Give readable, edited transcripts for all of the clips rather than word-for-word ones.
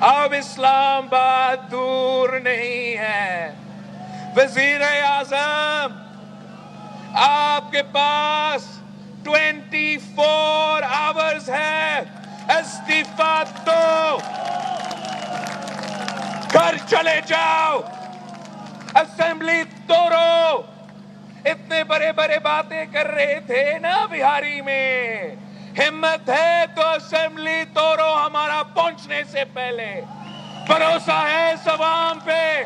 اب اسلام آباد دور نہیں ہے. وزیر اعظم آپ کے پاس 24 آورز ہے. استعفیٰ دو، گھر چلے جاؤ، اسمبلی توڑو. اتنے بڑے بڑے باتیں کر رہے تھے نا بہاری میں. ہمت ہے تو اسمبلی توڑو ہمارا پہنچنے سے پہلے. بھروسہ ہے اس عوام پہ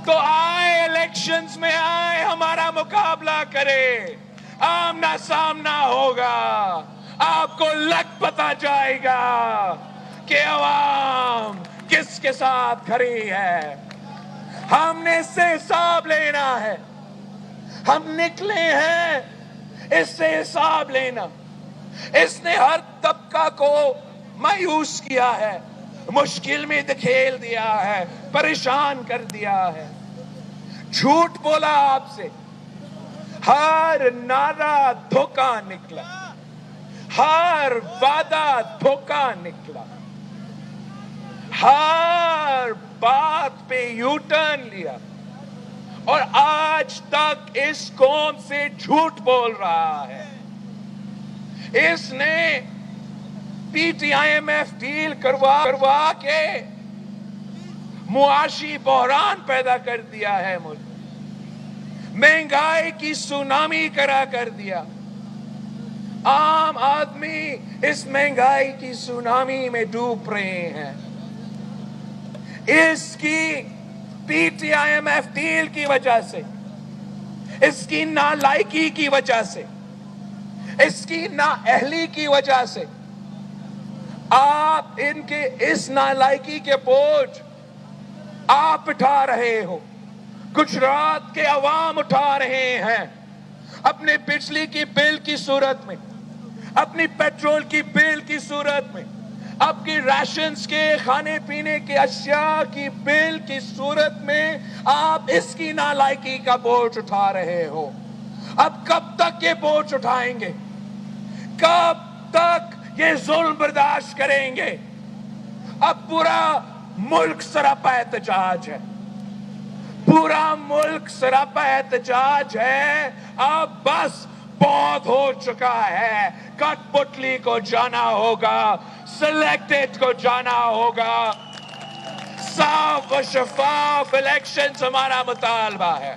تو آئے، الیکشنز میں آئے، ہمارا مقابلہ کرے. آمنا سامنا ہوگا، آپ کو لگ پتا جائے گا کہ عوام کس کے ساتھ کھڑی ہے. ہم نے اس سے حساب لینا ہے. ہم نکلے ہیں اس سے حساب لینا. اس نے ہر طبقہ کو مایوس کیا ہے، مشکل میں دھکیل دیا ہے، پریشان کر دیا ہے. جھوٹ بولا آپ سے، ہر نعرہ دھوکہ نکلا، ہر وعدہ دھوکہ نکلا، ہر بات پہ یو ٹرن لیا، اور آج تک اس قوم سے جھوٹ بول رہا ہے. اس نے P T I M F deal کروا کے معاشی بحران پیدا کر دیا ہے. ملک مہنگائی کی سونامی کر دیا. عام آدمی اس مہنگائی کی سونامی میں ڈوب رہے ہیں. اس کی P T I M F deal کی وجہ سے، اس کی نالائکی کی وجہ سے، اس کی نااہلی کی وجہ سے، آپ ان کے اس نالائکی کے بوجھ آپ اٹھا رہے ہو. گجرات کے عوام اٹھا رہے ہیں اپنے بجلی کی بل کی صورت میں، اپنی پیٹرول کی بل کی صورت میں، آپ کی راشنز کے کھانے پینے کے اشیاء کی بل کی صورت میں. آپ اس کی نالائکی کا بوجھ اٹھا رہے ہو. اب کب تک یہ بوجھ اٹھائیں گے؟ کب تک یہ ظلم برداشت کریں گے؟ اب پورا ملک سراپا احتجاج ہے، پورا ملک سراپا احتجاج ہے. اب بس بہت ہو چکا ہے. کٹ پتلی کو جانا ہوگا، سلیکٹڈ کو جانا ہوگا. صاف و شفاف الیکشنز ہمارا مطالبہ ہے.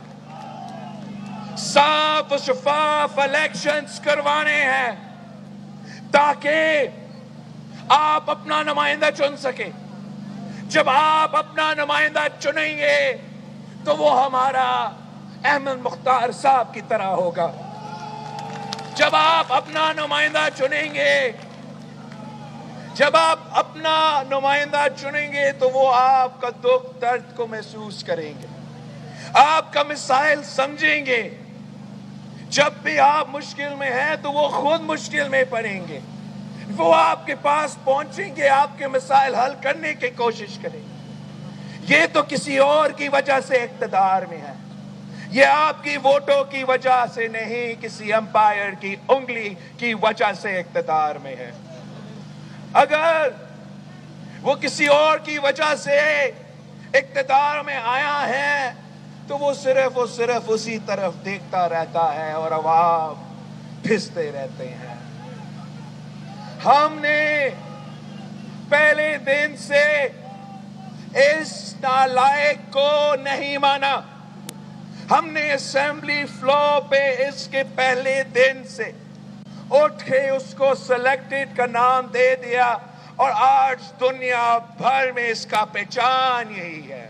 صاف و شفاف الیکشنز کروانے ہیں تاکہ آپ اپنا نمائندہ چن سکیں. جب آپ اپنا نمائندہ چنیں گے تو وہ ہمارا احمد مختار صاحب کی طرح ہوگا. جب آپ اپنا نمائندہ چنیں گے، جب آپ اپنا نمائندہ چنیں گے تو وہ آپ کا دکھ درد کو محسوس کریں گے، آپ کا مسائل سمجھیں گے. جب بھی آپ مشکل میں ہیں تو وہ خود مشکل میں پڑیں گے. وہ آپ کے پاس پہنچیں گے، آپ کے مسائل حل کرنے کی کوشش کریں گے. یہ تو کسی اور کی وجہ سے اقتدار میں ہے، یہ آپ کی ووٹوں کی وجہ سے نہیں، کسی امپائر کی انگلی کی وجہ سے اقتدار میں ہے. اگر وہ کسی اور کی وجہ سے اقتدار میں آیا ہے تو وہ صرف اسی طرف دیکھتا رہتا ہے اور عوام پھستے رہتے ہیں. ہم نے پہلے دن سے اس نالائق کو نہیں مانا. ہم نے اسمبلی فلور پہ اس کے پہلے دن سے اٹھ کے اس کو سلیکٹڈ کا نام دے دیا، اور آج دنیا بھر میں اس کا پہچان یہی ہے.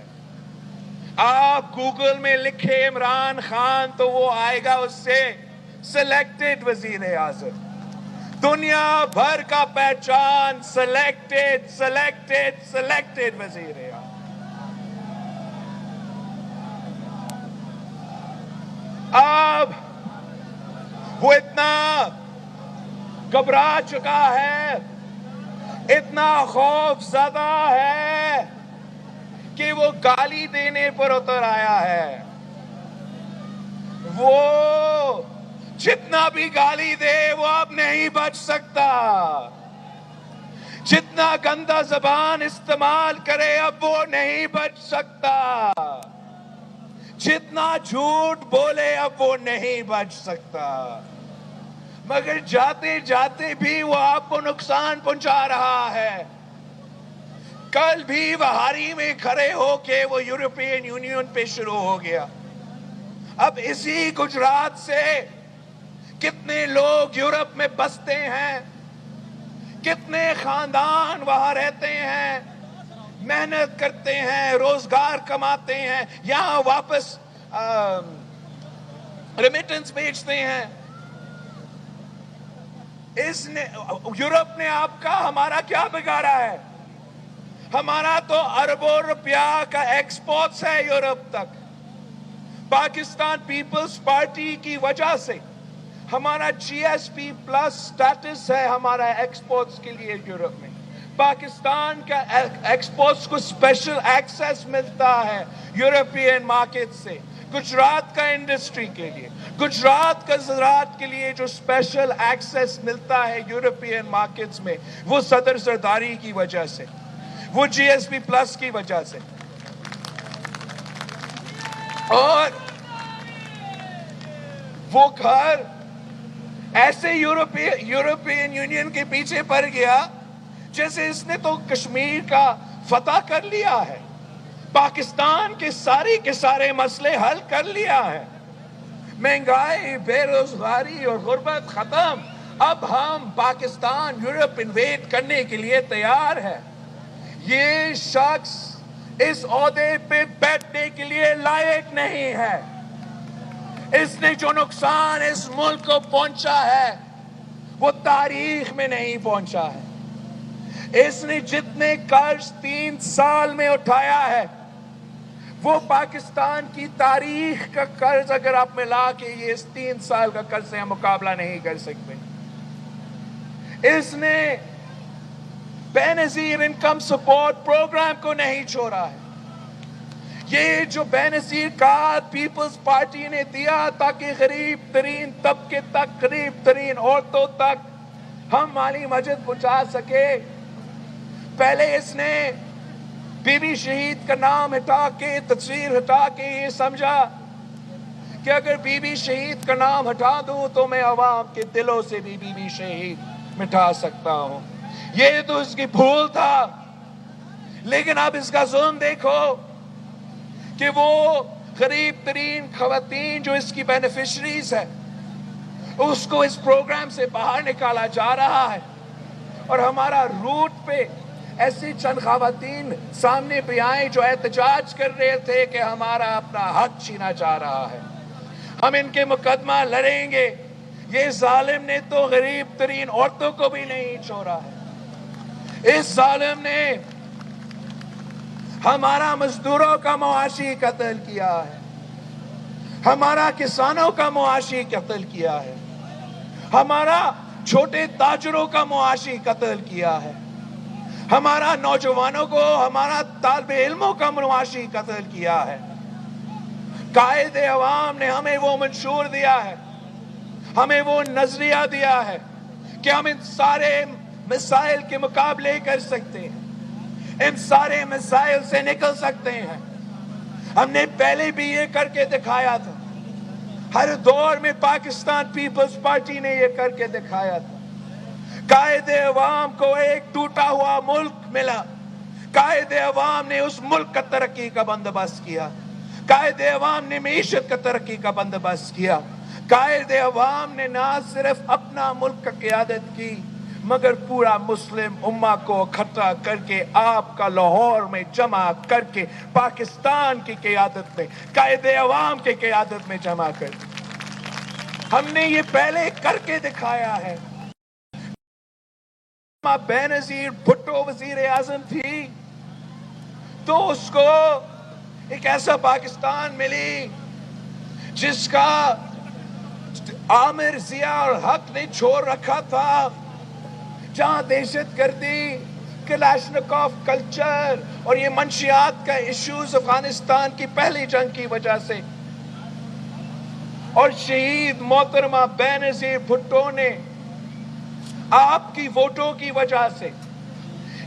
آپ گوگل میں لکھے عمران خان تو وہ آئے گا اس سے سلیکٹڈ وزیر اعظم. دنیا بھر کا پہچان سلیکٹڈ وزیر اعظم. اب وہ اتنا گھبرا چکا ہے، اتنا خوف زدہ ہے کہ وہ گالی دینے پر اتر آیا ہے. وہ جتنا بھی گالی دے وہ اب نہیں بچ سکتا. جتنا گندا زبان استعمال کرے اب وہ نہیں بچ سکتا، جتنا جھوٹ بولے اب وہ نہیں بچ سکتا، مگر جاتے جاتے بھی وہ آپ کو نقصان پہنچا رہا ہے۔ کل بھی بہاری میں کھڑے ہو کے وہ یورپین یونین پہ شروع ہو گیا۔ اب اسی گجرات سے کتنے لوگ یورپ میں بستے ہیں، کتنے خاندان وہاں رہتے ہیں، محنت کرتے ہیں، روزگار کماتے ہیں، یہاں واپس ریمیٹنس بھیجتے ہیں۔ یورپ نے آپ کا ہمارا کیا بگاڑا ہے؟ ہمارا تو اربوں روپیہ کا ایکسپورٹس ہے یورپ تک۔ پاکستان پیپلز پارٹی کی وجہ سے ہمارا جی ایس پی پلس سٹیٹس ہے ہمارا ایکسپورٹس کے لیے یورپ میں۔ پاکستان کا ایکسپورٹس کو اسپیشل ایکسیس ملتا ہے یورپین مارکیٹ سے۔ گجرات کا انڈسٹری کے لیے، گجرات کا زراعت کے لیے جو اسپیشل ایکسیس ملتا ہے یورپین مارکیٹس میں، وہ صدر زرداری کی وجہ سے، وہ جی ایس پی پلس کی وجہ سے۔ اور وہ گھر ایسے یورپین یونین کے پیچھے پڑ گیا جیسے اس نے تو کشمیر کا فتح کر لیا ہے، پاکستان کے سارے مسئلے حل کر لیا ہے، مہنگائی، بے روزگاری اور غربت ختم۔ اب ہم پاکستان یورپ انویٹ کرنے کے لیے تیار ہے۔ یہ شخص اس عہدے پہ بیٹھنے کے لیے لائق نہیں ہے۔ اس نے جو نقصان اس ملک کو پہنچا ہے وہ تاریخ میں نہیں پہنچا ہے۔ اس نے جتنے قرض 3 سال میں اٹھایا ہے وہ پاکستان کی تاریخ کا قرض اگر آپ ملا کے یہ اس 3 سال کا قرض سے ہم مقابلہ نہیں کر سکتے۔ اس نے بے نظیر انکم سپورٹ پروگرام کو نہیں چھوڑا ہے۔ یہ جو بے نظیر کارڈ پیپلز پارٹی نے دیا تاکہ غریب ترین طبقے تک، غریب ترین عورتوں تک ہم مالی مدد پہنچا سکے، پہلے اس نے بی بی شہید کا نام ہٹا کے، تصویر ہٹا کے یہ سمجھا کہ اگر بی بی شہید کا نام ہٹا دوں تو میں عوام کے دلوں سے بھی بی بی شہید مٹا سکتا ہوں۔ یہ تو اس کی بھول تھا، لیکن اب اس کا ظلم دیکھو کہ وہ غریب ترین خواتین جو اس کی بینیفیشریز ہے اس کو اس پروگرام سے باہر نکالا جا رہا ہے، اور ہمارا روٹ پہ ایسی چند خواتین سامنے بھی آئیں جو احتجاج کر رہے تھے کہ ہمارا اپنا حق چھینا جا رہا ہے، ہم ان کے مقدمہ لڑیں گے۔ یہ ظالم نے تو غریب ترین عورتوں کو بھی نہیں چھوڑا ہے۔ اس ظالم نے ہمارا مزدوروں کا معاشی قتل کیا ہے، ہمارا کسانوں کا معاشی قتل کیا ہے، ہمارا چھوٹے تاجروں کا معاشی قتل کیا ہے، ہمارا نوجوانوں کو، ہمارا طالب علموں کا معاشی قتل کیا ہے۔ قائد عوام نے ہمیں وہ منشور دیا ہے، ہمیں وہ نظریہ دیا ہے کہ ہم ان سارے مسائل کے مقابلے کر سکتے ہیں، ان سارے مسائل سے نکل سکتے ہیں۔ ہم نے پہلے بھی یہ کر کے دکھایا تھا، ہر دور میں پاکستان پیپلز پارٹی نے یہ کر کے دکھایا تھا۔ قائد عوام کو ایک ٹوٹا ہوا ملک ملا، قائد عوام نے اس ملک کا ترقی کا بندوبست کیا، قائد عوام نے معیشت کا ترقی کا بندوبست کیا، قائد عوام نے نہ صرف اپنا ملک کا قیادت کی مگر پورا مسلم امہ کو اکٹھا کر کے آپ کا لاہور میں جمع کر کے پاکستان کی قیادت میں، قائد عوام کی قیادت میں جمع کر کے ہم نے یہ پہلے کر کے دکھایا ہے۔ بے نظیر بھٹو وزیر اعظم تھی تو اس کو ایک ایسا پاکستان ملی جس کا عامر ضیاء الحق نے چھوڑ رکھا تھا، جہاں دہشت گردی، کلاشنکوف کلچر اور یہ منشیات کا ایشوز افغانستان کی پہلی جنگ کی وجہ سے، اور شہید محترمہ بے نظیر بھٹو نے آپ کی ووٹوں کی وجہ سے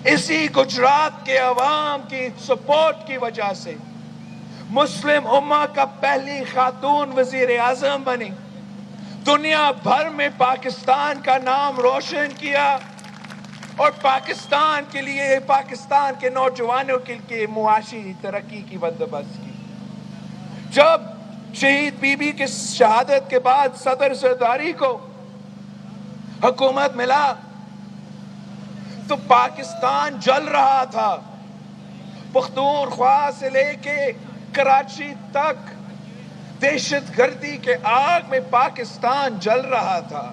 اسی گجرات کے عوام کی سپورٹ کی وجہ سے مسلم امہ کا پہلی خاتون وزیر اعظم بنی، دنیا بھر میں پاکستان کا نام روشن کیا اور پاکستان کے لیے، پاکستان کے نوجوانوں کے لیے معاشی ترقی کی بندوبست کی۔ جب شہید بی بی کی شہادت کے بعد صدر زرداری کو حکومت ملا تو پاکستان جل رہا تھا، پختونخوا سے لے کے کراچی تک دہشت گردی کے آگ میں پاکستان جل رہا تھا۔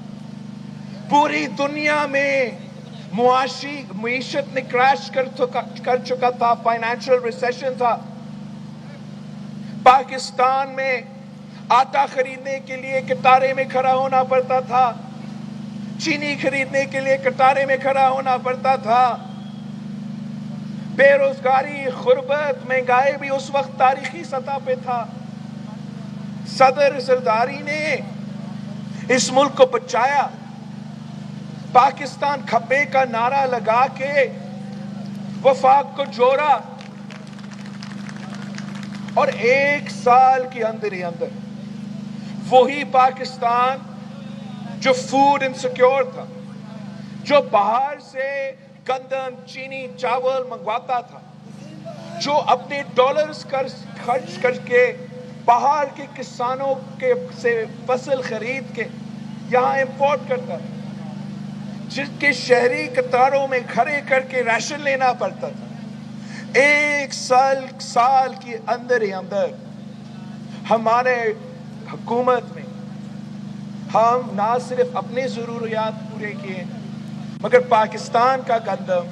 پوری دنیا میں معیشت نے کریش کر چکا تھا، فائنینشل ریسیشن تھا۔ پاکستان میں آٹا خریدنے کے لیے کٹارے میں کھڑا ہونا پڑتا تھا، چینی خریدنے کے لیے کٹارے میں کھڑا ہونا پڑتا تھا۔ بے روزگاری، غربت، مہنگائی بھی اس وقت تاریخی سطح پہ تھا۔ صدر زرداری نے اس ملک کو بچایا، پاکستان کھپے کا نعرہ لگا کے وفاق کو جوڑا، اور 1 سال کے اندر ہی اندر وہی پاکستان جو فوڈ انسیکیور تھا، جو باہر سے گندم، چینی، چاول منگواتا تھا، جو اپنے ڈالرز خرچ کر کے باہر کے کسانوں کے سے فصل خرید کے یہاں امپورٹ کرتا تھا، جس کے شہری قطاروں میں کھڑے کر کے ریشن لینا پڑتا تھا، 1 سال کے اندر ہی اندر ہمارے حکومت میں ہم نہ صرف اپنے ضروریات پورے کیے مگر پاکستان کا گندم،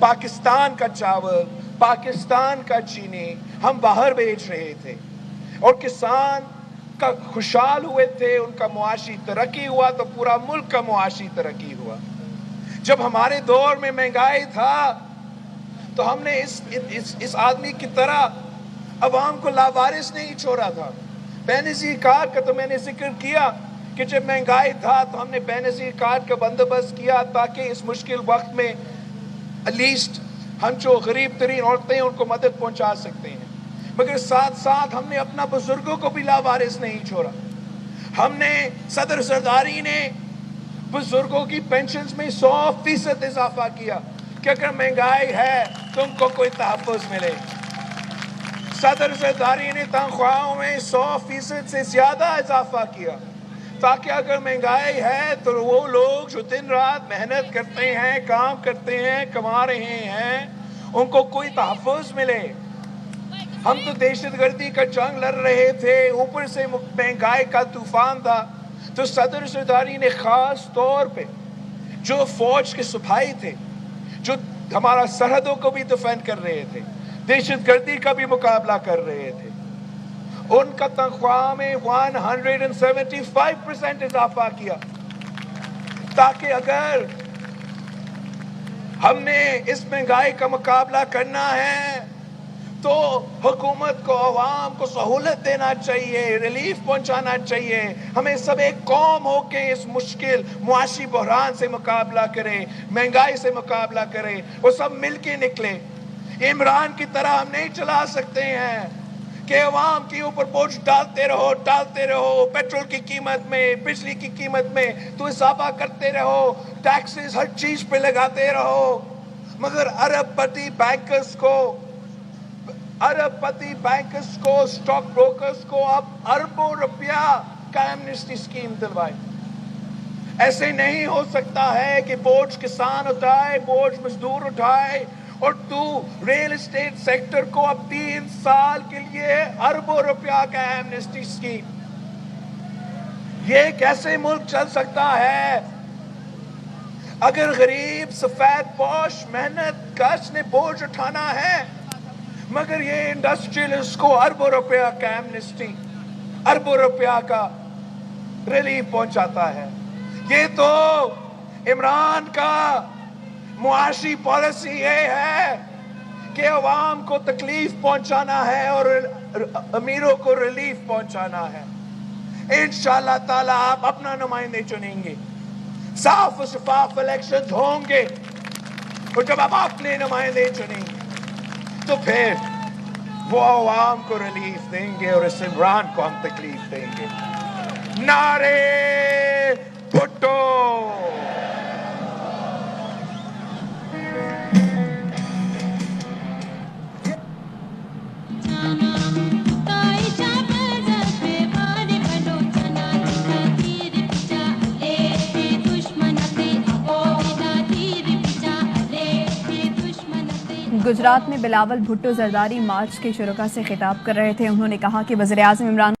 پاکستان کا چاول، پاکستان کا چینی ہم باہر بیچ رہے تھے، اور کسان کا خوشحال ہوئے تھے، ان کا معاشی ترقی ہوا تو پورا ملک کا معاشی ترقی ہوا۔ جب ہمارے دور میں مہنگائی تھا تو ہم نے اس آدمی کی طرح عوام کو لاوارث نہیں چھوڑا تھا۔ بے نظیر کارڈ کا تو میں نے ذکر کیا کہ جب مہنگائی تھا تو ہم نے بے نظیر کارڈ کا بندوبست کیا تاکہ اس مشکل وقت میں ایٹ لیسٹ ہم جو غریب ترین عورتیں ان کو مدد پہنچا سکتے ہیں، مگر ساتھ ساتھ ہم نے اپنا بزرگوں کو بھی لاوارث نہیں چھوڑا۔ ہم نے صدر زرداری نے بزرگوں کی پینشنز میں 100% اضافہ کیا کہ اگر مہنگائی ہے تو ان کو کوئی تحفظ ملے۔ صدر زرداری نے تنخواہوں میں 100% سے زیادہ اضافہ کیا تاکہ اگر مہنگائی ہے تو وہ لوگ جو دن رات محنت کرتے ہیں، کام کرتے ہیں، کما رہے ہیں، ان کو کوئی تحفظ ملے۔ ہم تو دہشت گردی کا جنگ لڑ رہے تھے، اوپر سے مہنگائی کا طوفان تھا، تو صدر زرداری نے خاص طور پہ جو فوج کے سپاہی تھے، جو ہمارا سرحدوں کو بھی ڈیفینڈ کر رہے تھے، دہشت گردی کا بھی مقابلہ کر رہے تھے، ان کا تنخواہ میں 175% اضافہ کیا تاکہ اگر ہم نے اس مہنگائی کا مقابلہ کرنا ہے تو حکومت کو، عوام کو سہولت دینا چاہیے، ریلیف پہنچانا چاہیے۔ ہمیں سب ایک قوم ہو کے اس مشکل معاشی بحران سے مقابلہ کرے، مہنگائی سے مقابلہ کرے، وہ سب مل کے نکلے۔ عمران کی طرح ہم نہیں چلا سکتے ہیں کہ عوام کے اوپر بوجھ ڈالتے رہو، پیٹرول کی قیمت میں، بجلی کی قیمت میں تو اضافہ کرتے رہو، ٹیکسز ہر چیز پہ لگاتے رہو، مگر ارب پتی بینکرز کو، سٹاک بروکرز کو اب اربوں روپیہ کا ایمنسٹی اسکیم دلوائے۔ ایسے نہیں ہو سکتا ہے کہ بوجھ کسان اٹھائے، بوجھ مزدور اٹھائے، اور تو ریل اسٹیٹ سیکٹر کو اب 3 سال کے لیے اربوں روپیہ کا ایمنسٹی اسکیم۔ یہ کیسے ملک چل سکتا ہے؟ اگر غریب سفید پوش محنت کش نے بوجھ اٹھانا ہے، مگر یہ انڈسٹریلسٹ کو اربوں روپیہ کا ایمنسٹی، اربوں روپیہ کا ریلیف پہنچاتا ہے۔ یہ تو عمران کا معاشی پالیسی یہ ہے کہ عوام کو تکلیف پہنچانا ہے اور امیروں کو ریلیف پہنچانا ہے۔ انشاءاللہ تعالیٰ آپ اپنا نمائندے چنیں گے، صاف و شفاف الیکشنز ہوں گے، اور جب اب اپنے نمائندے چنیں تو پھر وہ عوام کو ریلیف دیں گے اور اس عمران کو ہم تکلیف دیں گے. نعرے بھٹو. گجرات میں بلاول بھٹو زرداری مارچ کے شرکا سے خطاب کر رہے تھے. انہوں نے کہا کہ وزیر اعظم عمران